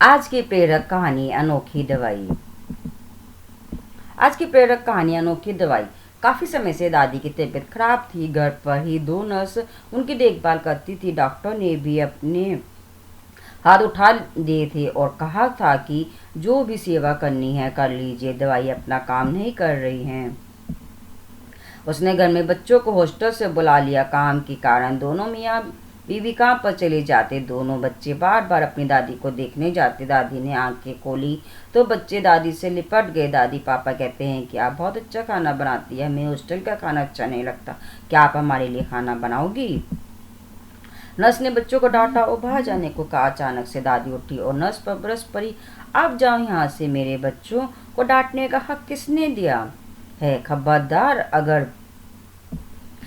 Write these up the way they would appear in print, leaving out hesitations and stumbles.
आज की प्रेरक कहानी अनोखी दवाई। आज की प्रेरक कहानी अनोखी दवाई। काफी समय से दादी की तबीयत खराब थी। घर पर ही 2 नर्स उनकी देखभाल करती थी। डॉक्टर ने भी अपने हाथ उठा दिए थे और कहा था कि जो भी सेवा करनी है कर लीजिए, दवाई अपना काम नहीं कर रही हैं। उसने घर में बच्चों को हॉस्टल से बुला लिया। काम के कारण दोनों मियाँ बीवी काम पर चले जाते। दोनों बच्चे बार बार अपनी दादी को देखने जाते। दादी ने आंखें खोली तो बच्चे दादी से लिपट गए। दादी पापा कहते हैं कि आप बहुत अच्छा खाना बनाती है, हमें हॉस्टल का खाना अच्छा नहीं लगता, क्या आप हमारे लिए खाना बनाओगी? नर्स ने बच्चों को डांटा और बाहर जाने को कहा। अचानक से दादी उठी और नर्स पर बरस पड़ी। आप जाओ यहाँ से, मेरे बच्चों को डांटने का हक किसने दिया है? खबरदार अगर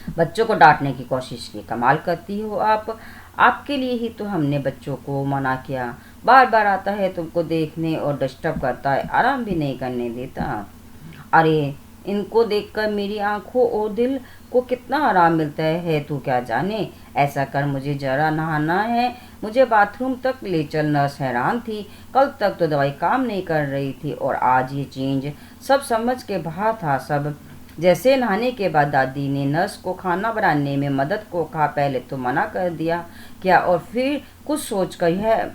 बच्चों को डांटने की कोशिश की। कमाल करती हो आप, आपके लिए ही तो हमने बच्चों को मना किया। बार बार आता है तुमको देखने और डिस्टर्ब करता है, आराम भी नहीं करने देता। अरे इनको देखकर मेरी आंखों और दिल को कितना आराम मिलता है तू क्या जाने। ऐसा कर, मुझे जरा नहाना है, मुझे बाथरूम तक ले चल। नर्स हैरान थी। कल तक तो दवाई काम नहीं कर रही थी और आज ये चेंज सब समझ के बाहर था। सब जैसे नहाने के बाद दादी ने नर्स को खाना बनाने में मदद को कहा। पहले तो मना कर दिया क्या और फिर कुछ सोचकर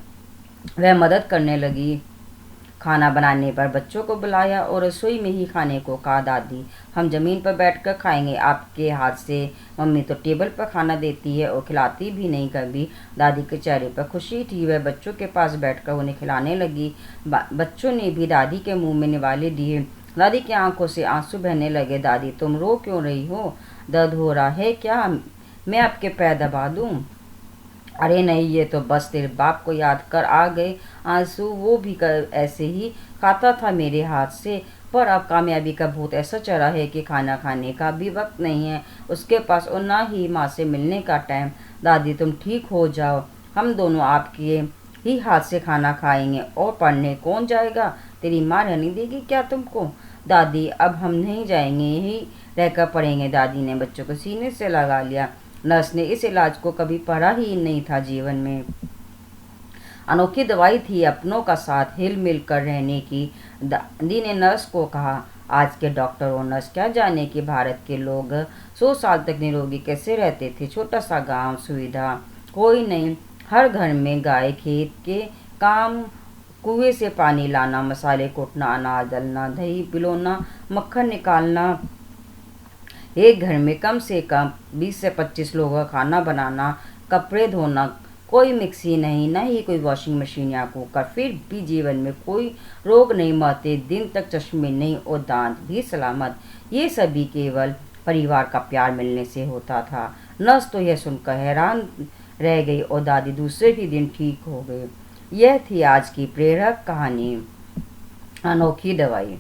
वह मदद करने लगी। खाना बनाने पर बच्चों को बुलाया और रसोई में ही खाने को कहा। दादी हम जमीन पर बैठकर खाएंगे आपके हाथ से, मम्मी तो टेबल पर खाना देती है और खिलाती भी नहीं कभी। दादी के चेहरे पर खुशी थी। वह बच्चों के पास बैठकर उन्हें खिलाने लगी। बच्चों ने भी दादी के मुंह में निवाले दिए। दादी की आंखों से आंसू बहने लगे। दादी तुम रो क्यों रही हो? दर्द हो रहा है क्या? मैं आपके पैर दबा दूं? अरे नहीं, ये तो बस तेरे बाप को याद कर आ गए आंसू। वो भी ऐसे ही खाता था मेरे हाथ से, पर अब कामयाबी का भूत ऐसा चढ़ा है कि खाना खाने का भी वक्त नहीं है उसके पास और ना ही माँ से मिलने का टाइम। दादी तुम ठीक हो जाओ, हम दोनों आपके ही हाथ से खाना खाएंगे। और पढ़ने कौन जाएगा? तेरी माँ रहने देगी क्या तुमको? दादी अब हम नहीं जाएंगे, यही रहकर पढ़ेंगे। दादी ने बच्चों को सीने से लगा लिया। नर्स ने इस इलाज को कभी पढ़ा ही नहीं था जीवन में। अनोखी दवाई थी अपनों का साथ हिल मिल कर रहने की। दादी ने नर्स को कहा। आज के डॉक्टर और नर्स क्या जाने कि भारत के लोग 100 साल तक निरोगी कैसे रहते थे। छोटा सा गांव, सुविधा कोई नहीं, हर घर में गाय, खेत के काम, कुएं से पानी लाना, मसाले कूटना, अनाज दलना, दही पिलोना, मक्खन निकालना। एक घर में कम से कम 20 से 25 लोगों का खाना बनाना, कपड़े धोना, कोई मिक्सी नहीं, ना ही कोई वॉशिंग मशीन या कुकर। फिर भी जीवन में कोई रोग नहीं, मरते दिन तक चश्मे नहीं और दांत भी सलामत। ये सभी केवल परिवार का प्यार मिलने से होता था। नर्स तो यह सुनकर हैरान रह गई और दादी दूसरे ही दिन ठीक हो गई। यह थी आज की प्रेरक कहानी अनोखी दवाई।